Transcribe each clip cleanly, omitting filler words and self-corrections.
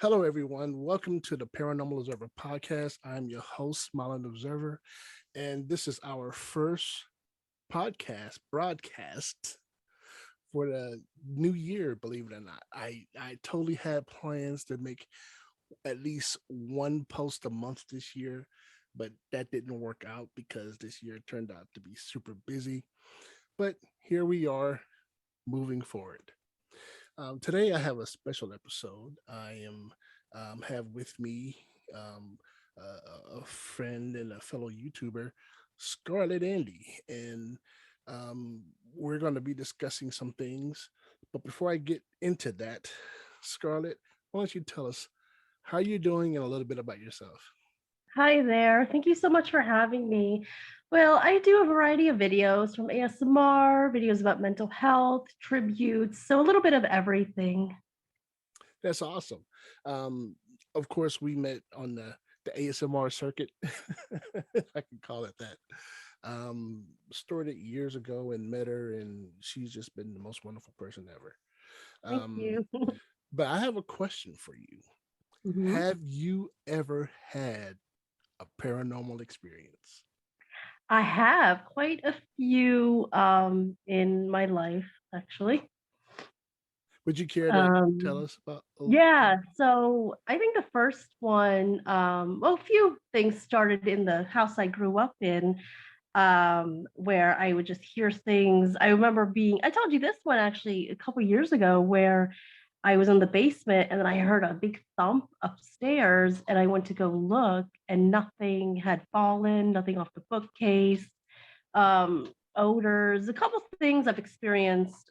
Hello, everyone. Welcome to the Paranormal Observer podcast. I'm your host, Smiling Observer, and this is our first podcast broadcast for the new year. Believe it or not, I totally had plans to make at least one post a month this year, but that didn't work out because this year turned out to be super busy. But here we are, moving forward. Today I have a special episode. I am have with me a friend and a fellow YouTuber, Scarlett Andie, and um, we're going to be discussing some things. But before I get into that, Scarlett, why don't you tell us how you're doing and a little bit about yourself? Hi there. Thank you so much for having me. Well, I do a variety of videos from ASMR, videos about mental health, tributes, so a little bit of everything. That's awesome. Um, of course, we met on the ASMR circuit, if I can call it that. Started years ago and met her, and she's just been the most wonderful person ever. Thank Um, you. but I have a question for you. Mhm. Have you ever had a paranormal experience? I have quite a few in my life, actually. Would you care to tell Um, us about? yeah, so I think the first one, well, a few things started in the house I grew up in, where I would just hear things. I remember I told you this one actually a couple years ago where I was in the basement and then I heard a big thump upstairs and I went to go look and nothing had fallen, nothing off the bookcase, odors, a couple things I've experienced,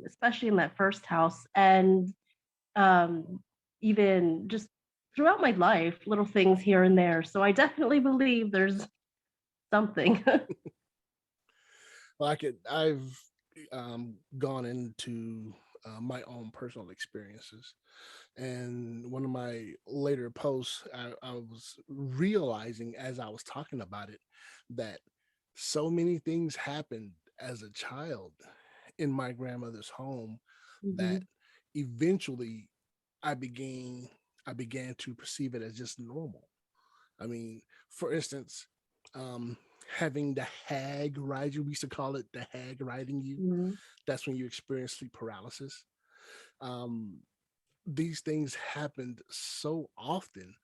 especially in that first house. And um, even just throughout my life, little things here and there. So I definitely believe there's something. Well, I've gone into my own personal experiences. And one of my later posts, I was realizing as I was talking about it that so many things happened as a child in my grandmother's home that Mhm. eventually I began I began to perceive it as just normal. I mean, for instance, um, having the hag ride you, we used to call it the hag riding you. Mhm. That's when you experience sleep paralysis. Um, these things happened so often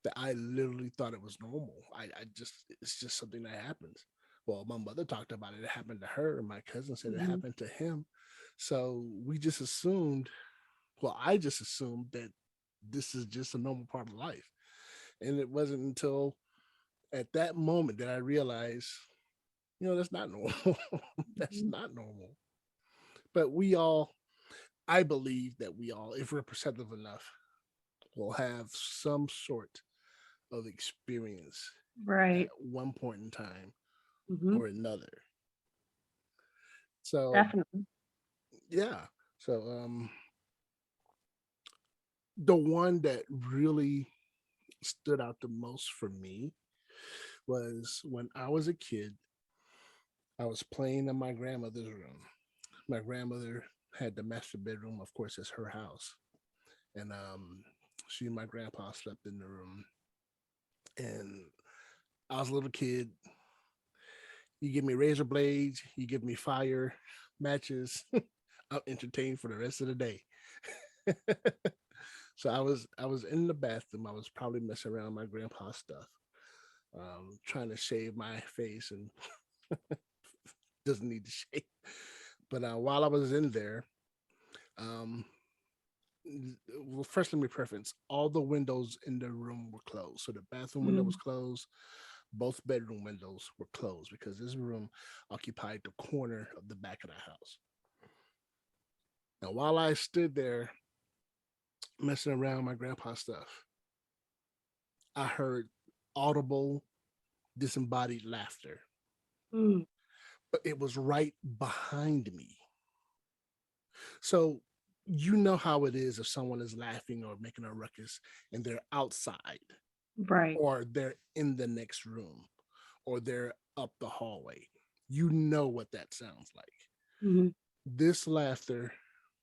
that I literally thought it was normal. I just it's just something that happens. Well, my mother talked about it. It happened to her, and my cousin said it Mhm. happened to him. So we just assumed. Well, I just assumed that this is just a normal part of life, and it wasn't until at that moment that I realized, that's not normal. That's Mhm. not normal. But we all, I believe that we all, if we're perceptive enough, will have some sort of experience at Right. one point in time Mhm. or another. So Definitely. yeah. So the one that really stood out the most for me was when I was a kid. I was playing in my grandmother's room. My grandmother had the master bedroom, of course, it's her house. And she and my grandpa slept in the room. And I was a little kid. You give me razor blades, you give me fire, matches. I'm entertained for the rest of the day. So I was in the bathroom. I was probably messing around with my grandpa's stuff, trying to shave my face and doesn't need to shave. But while I was in there, um, well, first let me preference all the windows in the room were closed. So the bathroom window was Mhm. closed, both bedroom windows were closed because this room occupied the corner of the back of the house. Now, while I stood there messing around with my grandpa's stuff, I heard audible, disembodied laughter, Mm. but it was right behind me. So, you know how it is if someone is laughing or making a ruckus and they're outside Right. or they're in the next room or they're up the hallway. You know what that sounds like. Mhm. This laughter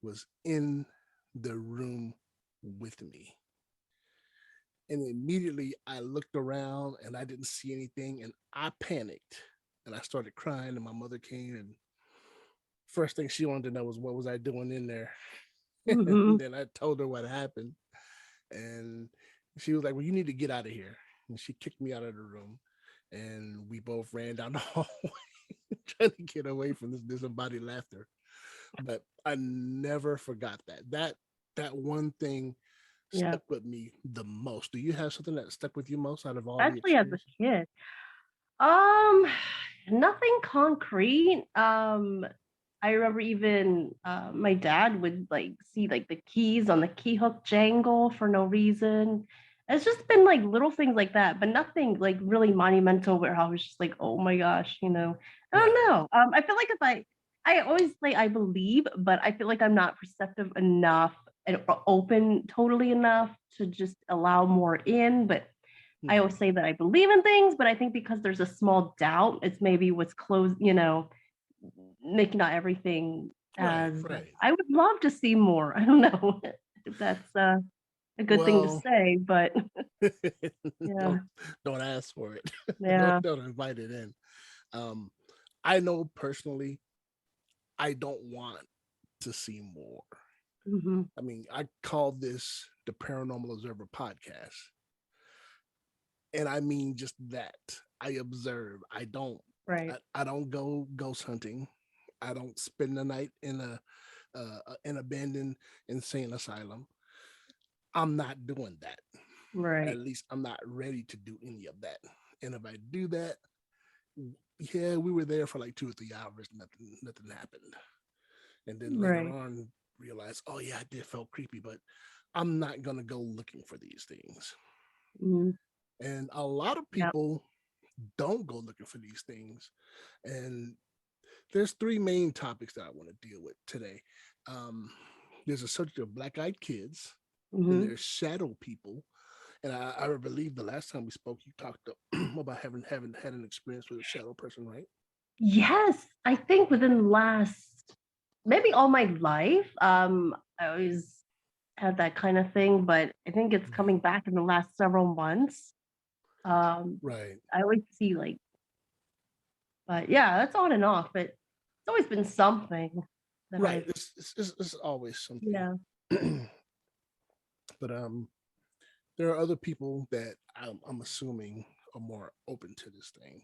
was in the room with me. And immediately I looked around and I didn't see anything, and I panicked and I started crying. And my mother came, and first thing she wanted to know was what was I doing in there. And Mhm. then I told her what happened, and she was like, "Well, you need to get out of here." And she kicked me out of the room, and we both ran down the hallway trying to get away from this disembodied laughter. But I never forgot that one thing Yeah. stuck with me the most. Do you have something that stuck with you most out of all the Especially as a experiences? kid. Um, Nothing concrete. I remember even my dad would like see like the keys on the key hook jangle for no reason. It's just been like little things like that, but nothing like really monumental where I was just like, oh my gosh, you know. I don't Right. know. I feel like if I always say I believe, but I feel like I'm not receptive enough and open totally enough to just allow more in. But I Mhm. always say that I believe in things, but I think because there's a small doubt, it's maybe what's closed, making not everything Right, as right. I would love to see more. I don't know if that's a good thing to Well, say, but don't yeah, don't ask for it. don't yeah, don't invite it in. Um, I know personally, I don't want to see more. hmm, I mean, I call this the Paranormal Observer podcast, and I mean just that. I observe. right, I don't go ghost hunting. I don't spend the night in a an abandoned insane asylum. I'm not doing that. At right, least I'm not ready to do any of that. And if I do that, yeah, we were there for like 2 or 3 hours, nothing happened. And then later right, on, realize, oh yeah, I did felt creepy, but I'm not gonna go looking for these things. mm, And a lot of yeah, people don't go looking for these things. And there's three main topics that I want to deal with today. Um, there's a subject of black-eyed kids, then hmm. there's shadow people, and I believe the last time we spoke, you talked about having had an experience with a shadow person, right? Yes, I think within the last maybe all my life, I always had that kind of thing, but I think it's Right. coming back in the last several months. Um, Right. I always see like, but yeah, that's on and off, but it's always been something that Right. I've, It's always something. yeah. But there are other people that I'm assuming are more open to this thing,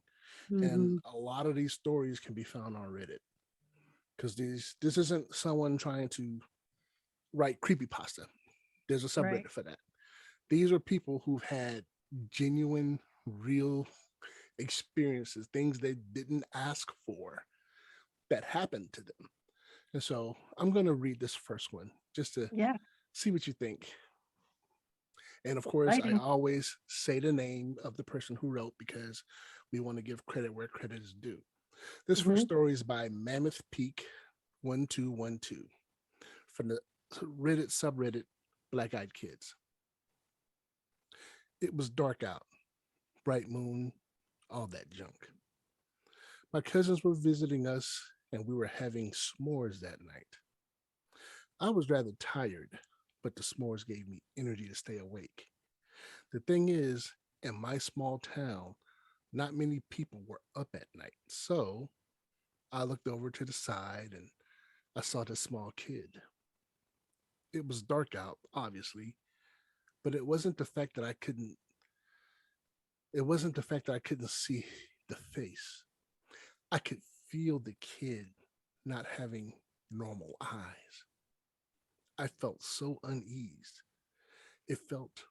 and Hmm. a lot of these stories can be found on Reddit because this isn't someone trying to write creepypasta. There's a Right. subreddit for that. These are people who've had genuine, real experiences, things they didn't ask for that happened to them. And so I'm going to read this first one just to Yeah. see what you think. And of course, I Exciting. always say the name of the person who wrote because we want to give credit where credit is due. This first Hmm. story is by Mammoth Peak 1212 from the Reddit subreddit Black Eyed Kids. It was dark out, bright moon, all that junk. My cousins were visiting us and we were having s'mores that night. I was rather tired, but the s'mores gave me energy to stay awake. The thing is, in my small town, not many people were up at night. So I looked over to the side and I saw this small kid. It was dark out, obviously, but it wasn't the fact that I couldn't see the face. I could feel the kid not having normal eyes. I felt so uneased. It felt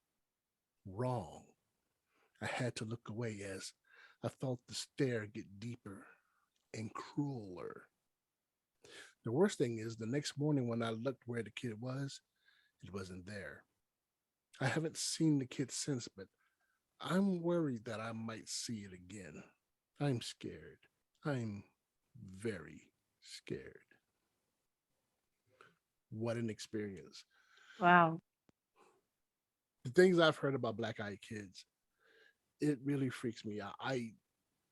wrong. I had to look away as I felt the stare get deeper and crueler. The worst thing is, the next morning when I looked where the kid was, it wasn't there. I haven't seen the kid since, but I'm worried that I might see it again. I'm scared. I'm very scared. What an experience. Wow. The things I've heard about black eyed kids, it really freaks me out. I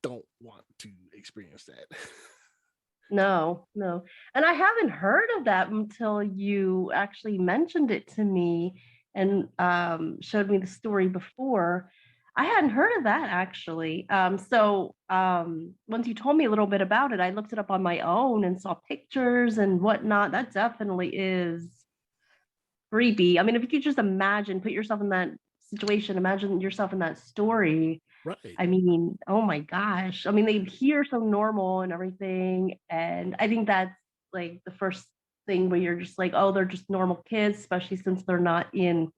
don't want to experience that. No, no. And I haven't heard of that until you actually mentioned it to me. and showed me the story before. I hadn't heard of that actually. Once you told me a little bit about it, I looked it up on my own and saw pictures and whatnot. That definitely is creepy. I mean, if you could just imagine, put yourself in that situation, imagine yourself in that story. Right. I mean, oh my gosh. I mean, they hear so normal and everything. And I think that's like the first thing where you're just like, oh, they're just normal kids, especially since they're not in,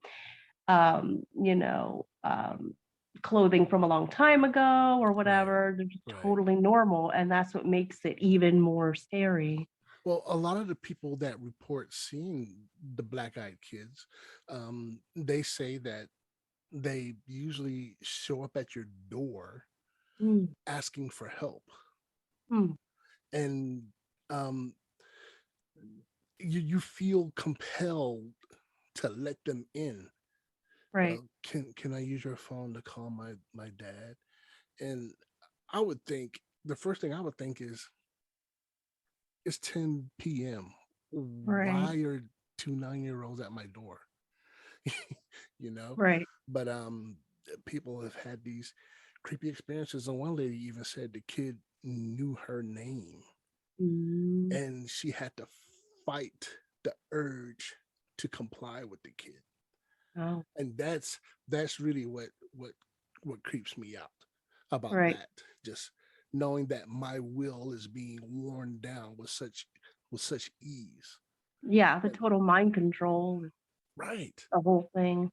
um, you know, um, clothing from a long time ago or Right. whatever. They're just Right. totally normal. And that's what makes it even more scary. Well, a lot of the people that report seeing the black-eyed kids, they say that they usually show up at your door Mm, asking for help, mm, and um, you feel compelled to let them in. right. Can I use your phone to call my dad? And I would think the first thing I would think is it's 10 p.m. Right. Why are two 9-year-olds at my door? you know, Right. but people have had these creepy experiences, and one lady even said the kid knew her name Mm, and she had to fight the urge to comply with the kid. oh, And that's really what creeps me out about right. that, just knowing that my will is being worn down with such ease. Yeah, the And total mind control, right, the whole thing.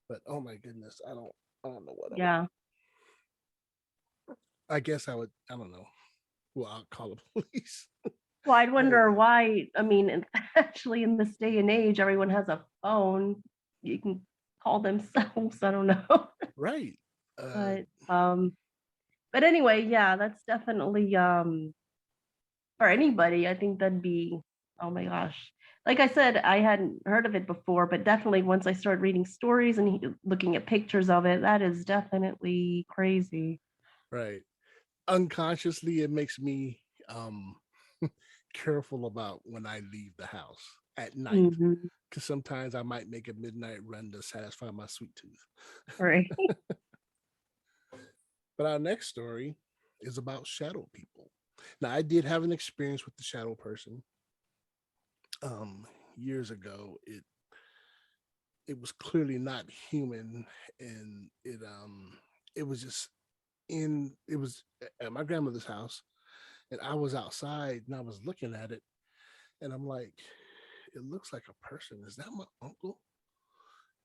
but oh my goodness, I don't know what I would. Yeah. I guess I would. I don't know. Well, I'll call the police. Well, I'd Hey, wonder why. I mean, actually, in this day and age, everyone has a phone. You can call themselves. I don't know, right. Uh, but but anyway, yeah, that's definitely for anybody. I think that'd be, oh my gosh. Like I said, I hadn't heard of it before, but definitely once I started reading stories and looking at pictures of it, that is definitely crazy. right. Unconsciously, it makes me careful about when I leave the house at night, Mhm. because sometimes I might make a midnight run to satisfy my sweet tooth. Right. But our next story is about shadow people. Now, I did have an experience with the shadow person um, years ago. It was clearly not human, and it was just in it was at my grandmother's house, and I was outside and I was looking at it, and I'm like, it looks like a person. Is that my uncle?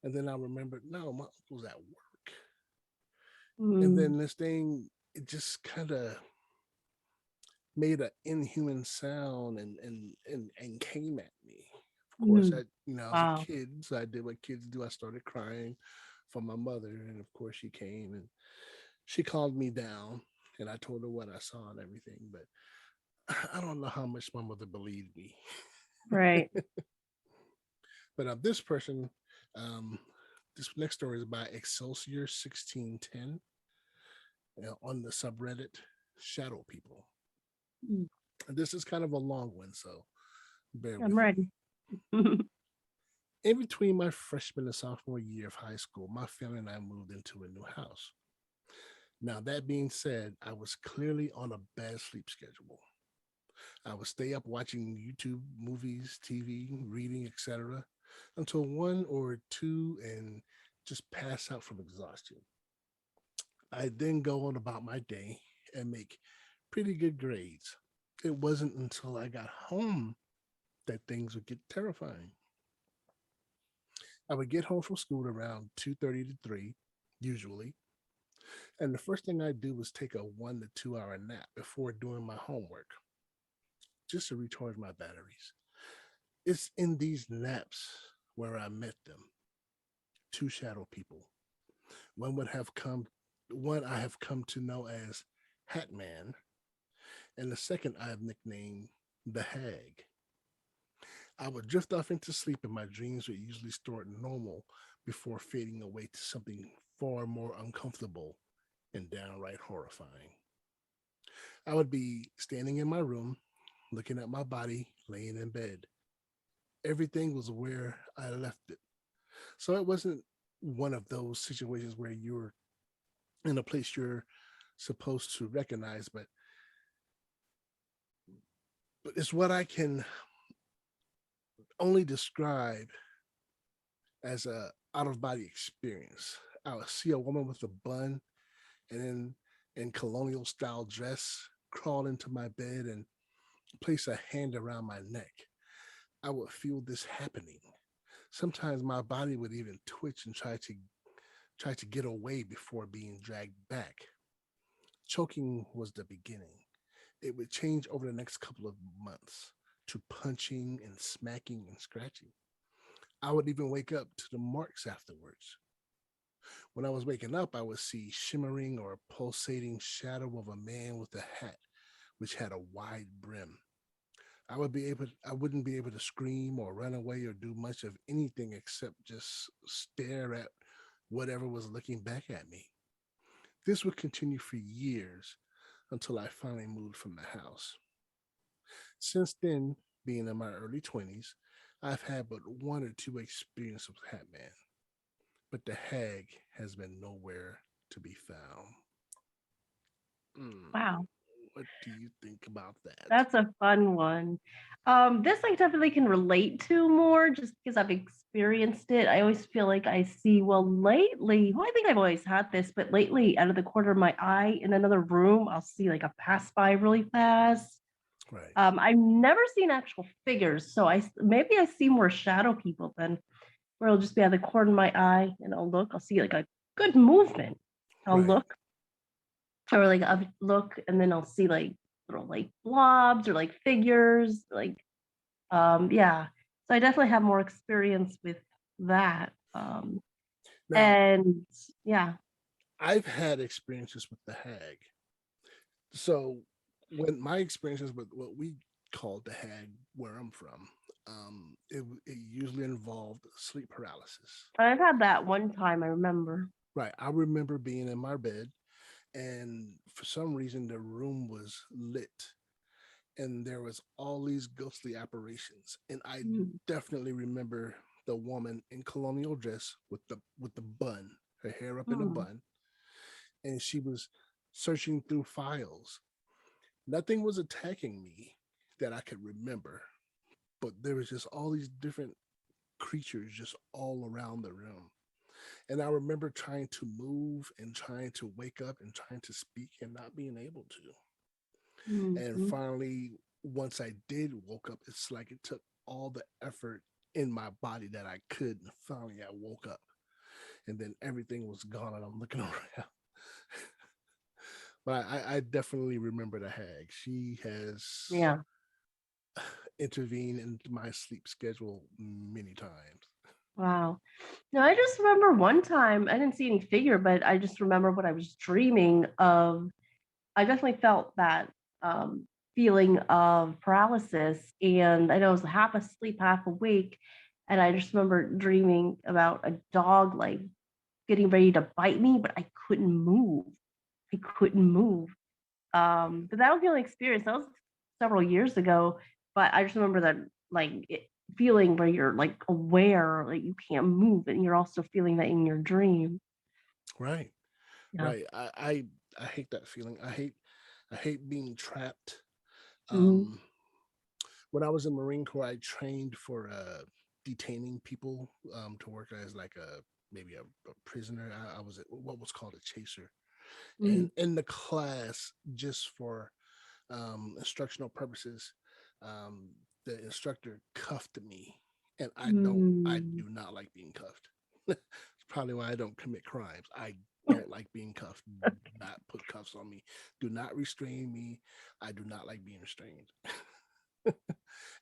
And then I remembered, no, my uncle's at work. And Mm, then this thing, it just kind of made an inhuman sound and came at me. Of course, mm. I was a Wow. kid, so I did what kids do. I started crying for my mother, and of course, she came and she calmed me down, and I told her what I saw and everything. But I don't know how much my mother believed me. Right. But this person, um, this next story is by Excelsior 1610 on the subreddit Shadow People. Mm, And this is kind of a long one, so bear I'm with me. ready. In between my freshman and sophomore year of high school, my family and I moved into a new house. Now, that being said, I was clearly on a bad sleep schedule. I would stay up watching YouTube, movies, TV, reading, etc., until 1 or 2 and just pass out from exhaustion. I then go on about my day and make pretty good grades. It wasn't until I got home that things would get terrifying. I would get home from school around 2:30 to 3, usually, and the first thing I do was take a 1 to 2 hour nap before doing my homework, just to recharge my batteries. It's in these naps where I met them, two shadow people. One would have come, one I have come to know as Hat Man, and the second I have nicknamed the Hag. I would drift off into sleep, and my dreams would usually start normal before fading away to something far more uncomfortable and downright horrifying. I would be standing in my room, looking at my body laying in bed. Everything was where I left it. So it wasn't one of those situations where you're in a place you're supposed to recognize, but it's what I can only describe as a out of body experience. I would see a woman with a bun and then in colonial style dress crawl into my bed and place a hand around my neck. I would feel this happening. Sometimes my body would even twitch and try to get away before being dragged back. Choking was the beginning. It would change over the next couple of months to punching and smacking and scratching. I would even wake up to the marks afterwards. When I was waking up, I would see shimmering or pulsating shadow of a man with a hat which had a wide brim. I wouldn't be able to scream or run away or do much of anything except just stare at whatever was looking back at me. This would continue for years until I finally moved from the house. Since then, being in my early 20s, I've had but one or two experiences with Hatman, but the hag has been nowhere to be found. Mm, Wow. what do you think about that? That's a fun one. This I definitely can relate to more just because I've experienced it. I always feel like I see, well, lately, well, I think I've always had this, but lately, out of the corner of my eye in another room, I'll see like a pass by really fast. Right, I've never seen actual figures, so maybe I see more shadow people than where it'll just be out of the corner of my eye and I'll look, I'll see like a good movement. I'll right. look or like I'll look and then I'll see like little like blobs or like figures like yeah, so I definitely have more experience with that. Now, And yeah. I've had experiences with the hag. So, when my experiences with what we called the hag, where I'm from, it usually involved sleep paralysis. I've had that one time, I remember. Right. I remember being in my bed, and for some reason, the room was lit, and there was all these ghostly apparitions. And I Mm. definitely remember the woman in colonial dress with the bun, her hair up in a Mm. bun, and she was searching through files. Nothing was attacking me that I could remember, but there was just all these different creatures just all around the room. And I remember trying to move and trying to wake up and trying to speak and not being able to. And Mhm. finally, once I did woke up, it's like it took all the effort in my body that I could. And finally, I woke up, and then everything was gone, and I'm looking around. But I definitely remember the hag. She has Yeah. intervened into my sleep schedule many times. Wow. No, I just remember one time I didn't see any figure, but I just remember what I was dreaming of. I definitely felt that um, feeling of paralysis, and I know I was half asleep, half awake, and I just remember dreaming about a dog like getting ready to bite me, but I couldn't move. I couldn't move. But that was the only experience. That was several years ago, but I just remember that feeling where you're like aware, like you can't move, and you're also feeling that in your dream. Right, Yeah. right. I hate that feeling. I hate being trapped. Mhm. Um, when I was in Marine Corps, I trained for detaining people to work as like a maybe a prisoner. I was what was called a chaser, and Mhm. in the class, just for instructional purposes, um, the instructor cuffed me, and I Mm. do not like being cuffed. It's probably why I don't commit crimes. I don't like being cuffed. Do not put cuffs on me. Do not restrain me. I do not like being restrained.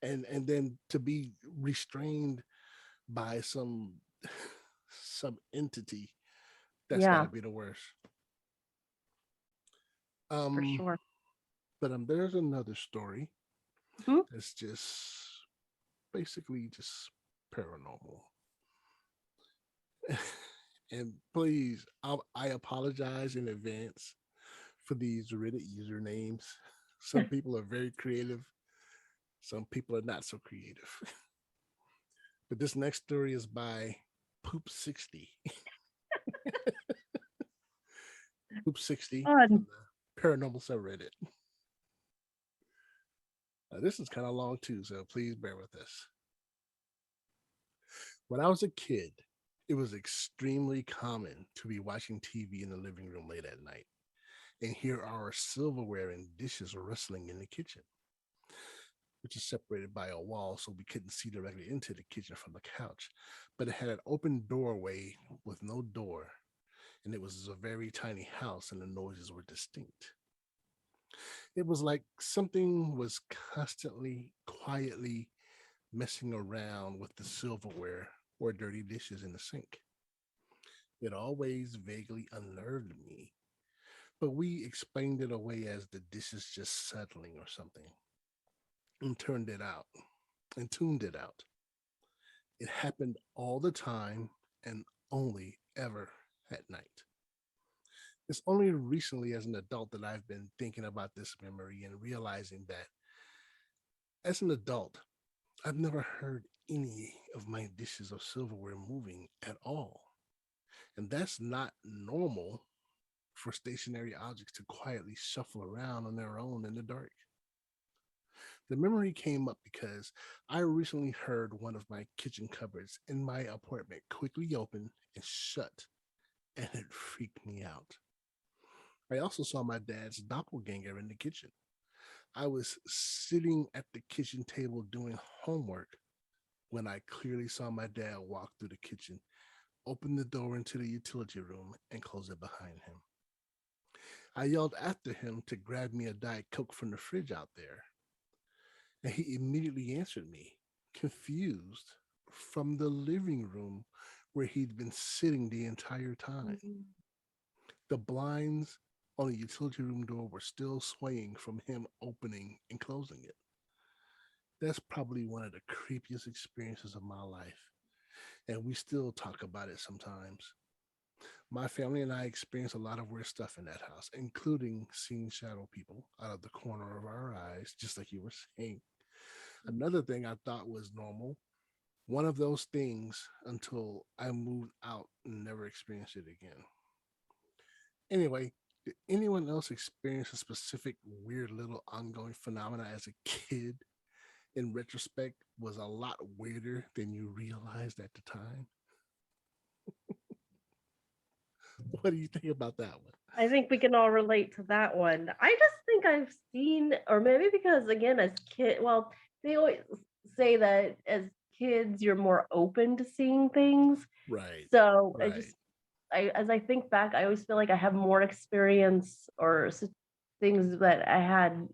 And then to be restrained by some entity, that's got Yeah, to be the worst. for Um, sure. but there's another story Mhm. that's just basically just paranormal. And please, I apologize in advance for these Reddit usernames. Some people are very creative, some people are not so creative. But this next story is by Poop 60. Poop 60 from Fun. the Paranormal subreddit. This is kind of long too, so please bear with us. When I was a kid, it was extremely common to be watching TV in the living room late at night and hear our silverware and dishes rustling in the kitchen, which is separated by a wall so we couldn't see directly into the kitchen from the couch. But it had an open doorway with no door, and it was a very tiny house, and the noises were distinct. It was like something was constantly, quietly messing around with the silverware or dirty dishes in the sink. It always vaguely unnerved me, but we explained it away as the dishes just settling or something and turned it out and tuned it out. It happened all the time and only ever at night. It's only recently as an adult that I've been thinking about this memory and realizing that as an adult, I've never heard any of my dishes or silverware moving at all. And that's not normal for stationary objects to quietly shuffle around on their own in the dark. The memory came up because I recently heard one of my kitchen cupboards in my apartment quickly open and shut, and it freaked me out. I also saw my dad's doppelganger in the kitchen. I was sitting at the kitchen table doing homework when I clearly saw my dad walk through the kitchen, open the door into the utility room, and close it behind him. I yelled after him to grab me a Diet Coke from the fridge out there, and he immediately answered me, confused, from the living room where he'd been sitting the entire time. Mhm. The blinds on the utility room door were still swaying from him opening and closing it. That's probably one of the creepiest experiences of my life, and we still talk about it sometimes. My family and I experienced a lot of weird stuff in that house, including seeing shadow people out of the corner of our eyes, just like you were saying. Another thing I thought was normal, one of those things until I moved out and never experienced it again. Anyway, did anyone else experience a specific weird little ongoing phenomena as a kid? In retrospect, was a lot weirder than you realized at the time. What do you think about that one? I think we can all relate to that one. I just think I've seen, or maybe because again, as kid, well, they always say that as kids, you're more open to seeing things. Right, So right, as I think back, I always feel like I have more experience or things that I had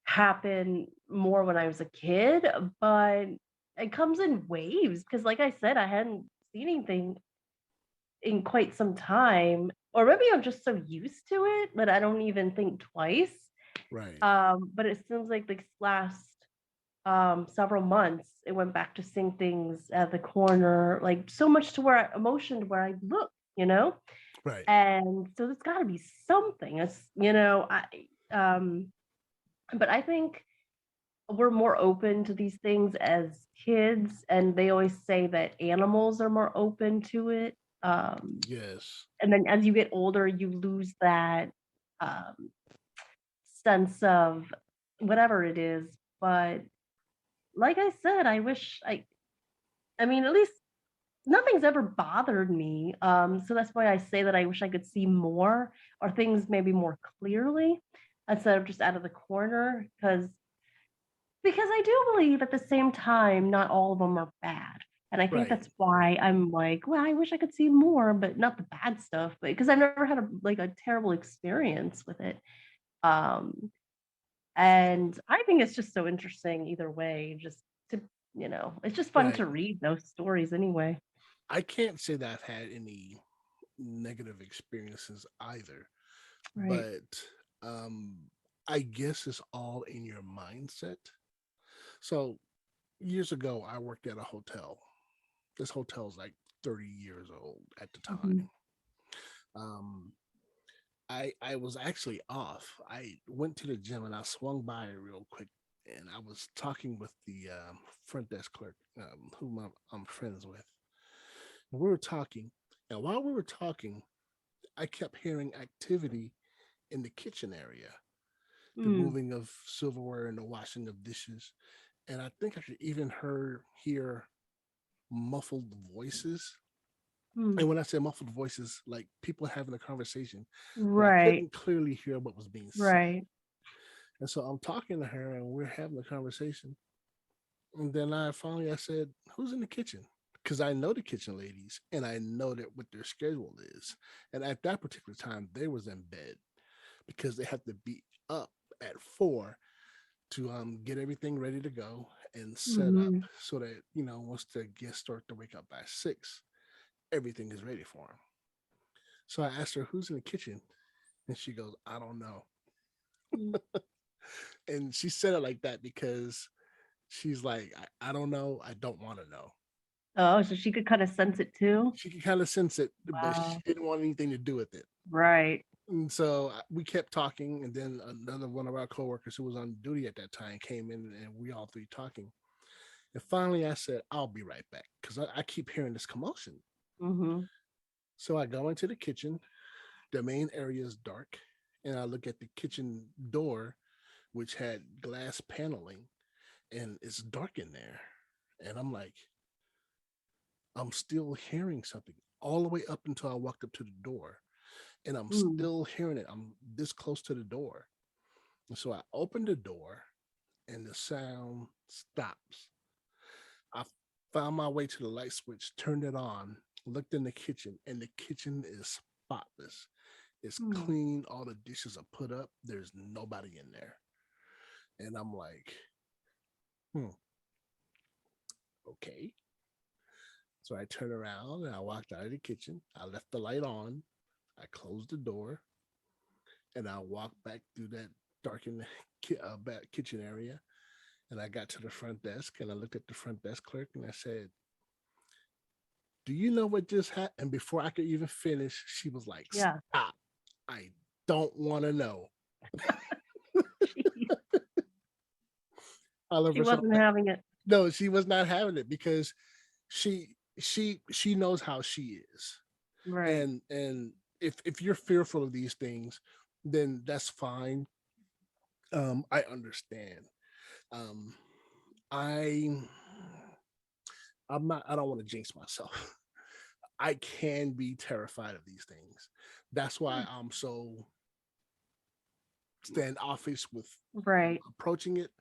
happen more when I was a kid, but it comes in waves because, like I said, I hadn't seen anything in quite some time, or maybe I'm just so used to it that I don't even think twice. right, But it seems like this last several months, it went back to seeing things at the corner, like so much to where I emotioned where I look, you know? right, And so there's gotta be something. But I think we're more open to these things as kids, and they always say that animals are more open to it. yes, And then as you get older, you lose that um, sense of whatever it is. But like I said, I mean, at least nothing's ever bothered me. So that's why I say that I wish I could see more or things maybe more clearly instead of just out of the corner. Because I do believe at the same time, not all of them are bad. And I think right, that's why I'm like, well, I wish I could see more, but not the bad stuff. But because I've never had a terrible experience with it. Um, and I think it's just so interesting either way, just to, it's just fun right. to read those stories anyway. I can't say that I've had any negative experiences either, Right. but um, I guess it's all in your mindset. So years ago, I worked at a hotel. This hotel's like 30 years old at the Mhm. time. Um, I was actually off. I went to the gym and I swung by real quick, and I was talking with the front desk clerk, whom I'm friends with. We were talking, and while we were talking, I kept hearing activity in the kitchen area, the Mm, moving of silverware and the washing of dishes. And I think I could even hear muffled voices. mm. And when I say muffled voices, like people having a conversation, but I Right, couldn't clearly hear what was being said. right. And so I'm talking to her and we're having a conversation. And then I said, "Who's in the kitchen?" Because I know the kitchen ladies and I know that what their schedule is. And at that particular time, they was in bed because they had to be up at 4 to get everything ready to go and set up Hmm. so that once the guests start to wake up by 6, everything is ready for them. So I asked her, "Who's in the kitchen?" And she goes, "I don't know." And she said it like that because she's like, I don't know, I don't want to know. Oh, so she could kind of sense it too? She could kind of sense it, but she Wow. didn't want anything to do with it. Right. And so we kept talking, and then another one of our coworkers who was on duty at that time came in, and we all three talking. And finally, I said, "I'll be right back," because I keep hearing this commotion. Hmm. So I go into the kitchen. The main area is dark, and I look at the kitchen door, which had glass paneling, and it's dark in there. And I'm still hearing something all the way up until I walked up to the door, and I'm Mm. still hearing it. I'm this close to the door. And so I opened the door, and the sound stops. I found my way to the light switch, turned it on, looked in the kitchen, and the kitchen is spotless. It's Mm. clean. All the dishes are put up. There's nobody in there. And I'm like, hmm, okay. So I turned around and I walked out of the kitchen. I left the light on. I closed the door and I walked back through that darkened back kitchen area. And I got to the front desk and I looked at the front desk clerk and I said, "Do you know what just happened?" And before I could even finish, she was like, Yeah. "Stop. I don't want to know." She, I love she her so wasn't much. having it. No, she was not having it because she knows how she is. Right. And if you're fearful of these things, then that's fine. I understand. Um, I I don't want to jinx myself. I can be terrified of these things. That's why I'm so standoffish with Right. approaching it.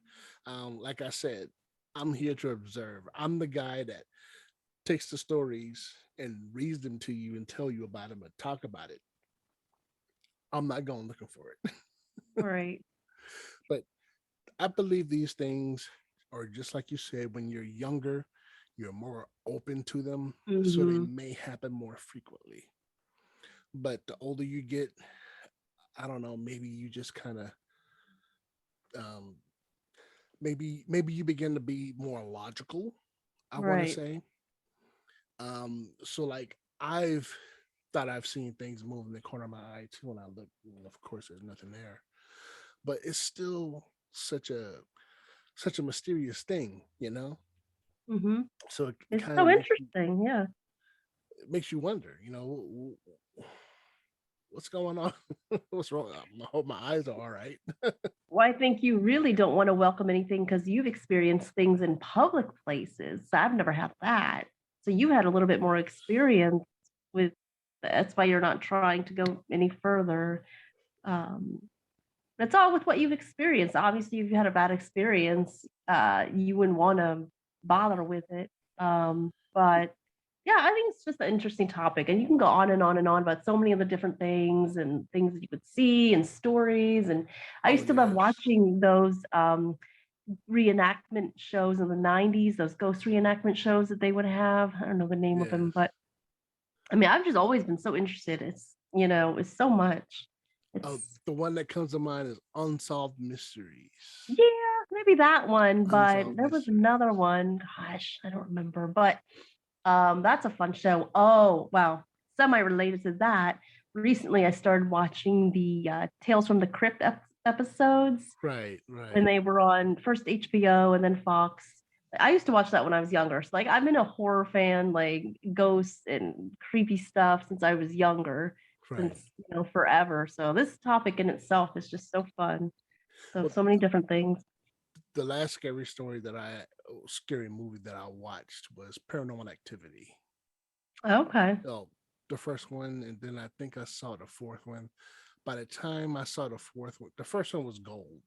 Like I said, I'm here to observe. I'm the guy that takes the stories and reads them to you and tell you about them and talk about it. I'm not going looking for it. Right. But I believe these things are just like you said, when you're younger, you're more open to them. So they Hmm. may happen more frequently. But the older you get, I don't know, maybe you just kind of, um, maybe you begin to be more logical, I want to Right. say. So like I've thought I've seen things move in the corner of my eye too, and I look, and of course there's nothing there. But it's still such a mysterious thing, you know? Hmm. So it It's kind of so interesting. Yeah. makes you wonder, what's going on? What's wrong? I hope my eyes are all right. Well, I think you really don't want to welcome anything because you've experienced things in public places. I've never had that. So you had a little bit more experience with that's why you're not trying to go any further. Um, That's all with what you've experienced. Obviously, if you had a bad experience, you wouldn't want to bother with it. But yeah, I think it's just an interesting topic, and you can go on and on and on about so many of the different things and things that you could see and stories. And I Oh used to love yes. watching those reenactment shows in the '90s, those ghost reenactment shows that they would have. I don't know the name of them, Yes. but I mean, I've just always been so interested. It's so much. Oh, It's the one that comes to mind is Unsolved Mysteries. Yeah, maybe that one, but Unsolved there was Mysteries. another one. Gosh, I don't remember, but that's a fun show. Oh, wow. Semi-related to that, recently I started watching the Tales from the Crypt episodes Right, when right. they were on first HBO and then Fox. I used to watch that when I was younger. So like I've been a horror fan, like ghosts and creepy stuff since I was younger, Right. since forever. So this topic in itself is just so fun. So Well, so many different things. the last scary movie that I watched was Paranormal Activity. Okay. Oh, the first one, and then I think I saw the fourth one. By the time I saw the fourth one, the first one was gold,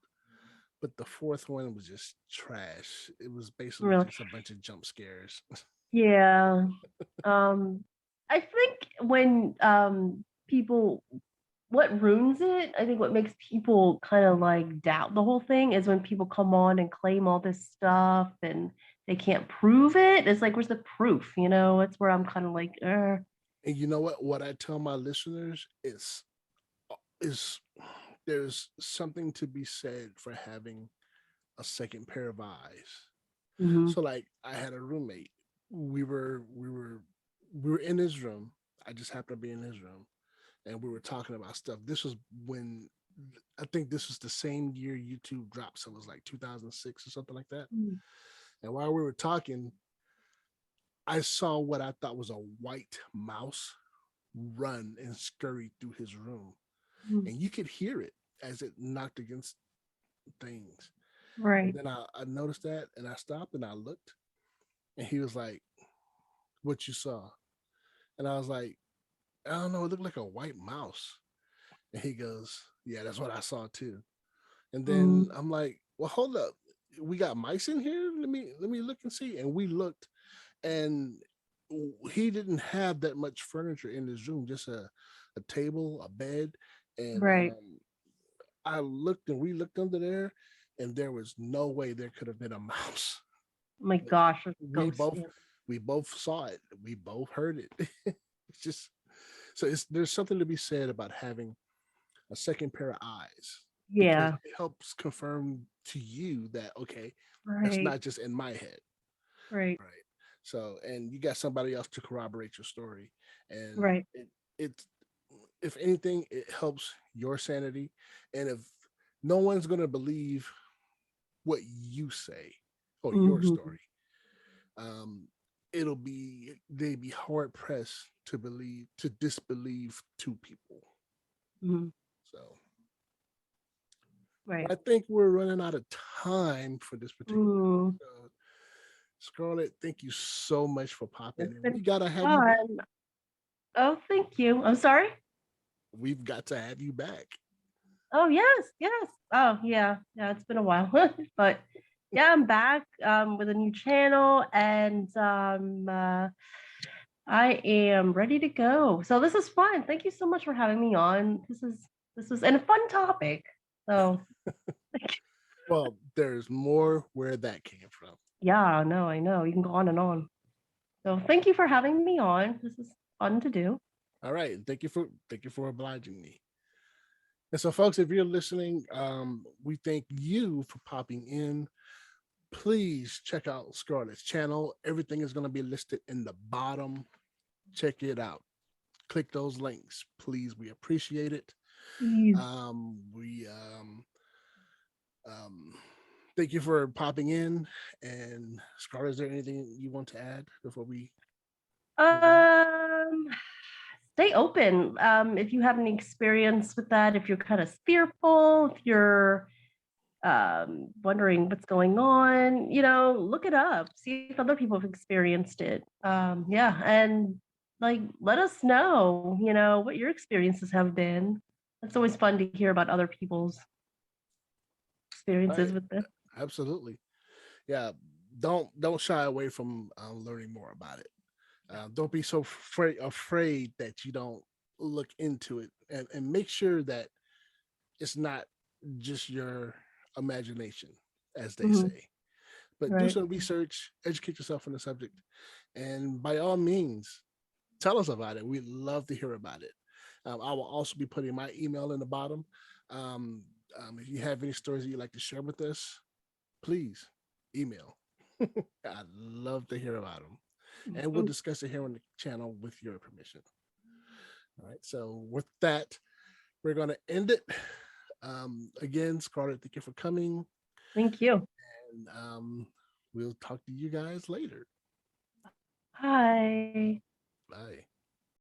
but the fourth one was just trash. It was basically Really. just a bunch of jump scares. Yeah. Um I think when people what ruins it, I think what makes people kind of like doubt the whole thing is when people come on and claim all this stuff and they can't prove it. It's like, where's the proof? It's where I'm kind of like, And you know what? What I tell my listeners is there's something to be said for having a second pair of eyes. mhm, So like I had a roommate. We were in his room. I just happened to be in his room and we were talking about stuff. This was when I think this was the same year YouTube dropped. So it was like 2006 or something like that. mm, And while we were talking, I saw what I thought was a white mouse run and scurry through his room. mm, And you could hear it as it knocked against things. And right. then I noticed that and I stopped and I looked and he was like, "What you saw?" And I was like, "I don't know, it looked like a white mouse." And he goes, "Yeah, that's what I saw too." And then Mm, I'm like, "Well, hold up. We got mice in here? Let me look and see." And we looked and he didn't have that much furniture in his room, just a table, a bed, and right. I looked and we looked under there, and there was no way there could have been a mouse. Oh my But gosh, a we ghost. both Yeah. we both saw it. We both heard it. It's just so there's something to be said about having a second pair of eyes because Yeah. it helps confirm to you that okay, that's Right. not just in my head, Right. right? So and you got somebody else to corroborate your story, and Right. it if anything, it helps your sanity, and if no one's gonna believe what you say or your Hmm. story, um, it'll be they'd be hard pressed to disbelieve two people. Hmm. So Right. I think we're running out of time for this particular Mm, episode. Scarlett, thank you so much for popping it's in. been We gotta have you back. fun. Oh, thank you. I'm sorry. We've got to have you back. Oh, yes, yes. Oh, yeah, yeah. It's been a while, but yeah, I'm back with a new channel, and I am ready to go. So this is fun. Thank you so much for having me on. This is and a fun topic. So Well, there's more where that came from. yeah, no, I know you can go on and on. So thank you for having me on. This is fun to do. All right, and thank you for obliging me. And so, folks, if you're listening, we thank you for popping in. Please check out Scarlett's channel. Everything is going to be listed in the bottom. Check it out. Click those links, please. We appreciate it. Please. We um, thank you for popping in. And Scarlett, is there anything you want to add before we close out? Um, Stay open. If you have any experience with that, if you're kind of fearful, if you're wondering what's going on, look it up, see if other people have experienced it. Yeah, and like let us know, what your experiences have been. It's always fun to hear about other people's experiences Right, with this. absolutely. Yeah, don't shy away from learning more about it. Don't be so afraid that you don't look into it, and make sure that it's not just your imagination, as they Hmm. say. But do Right. some research, educate yourself on the subject, and by all means, tell us about it. We'd love to hear about it. I will also be putting my email in the bottom. Um, if you have any stories that you'd like to share with us, please email. I'd love to hear about them. And we'll Mhm. discuss it here on the channel with your permission. All right. So, with that, we're going to end it. Again, Scarlett, thank you for coming. Thank you. And we'll talk to you guys later. Hi.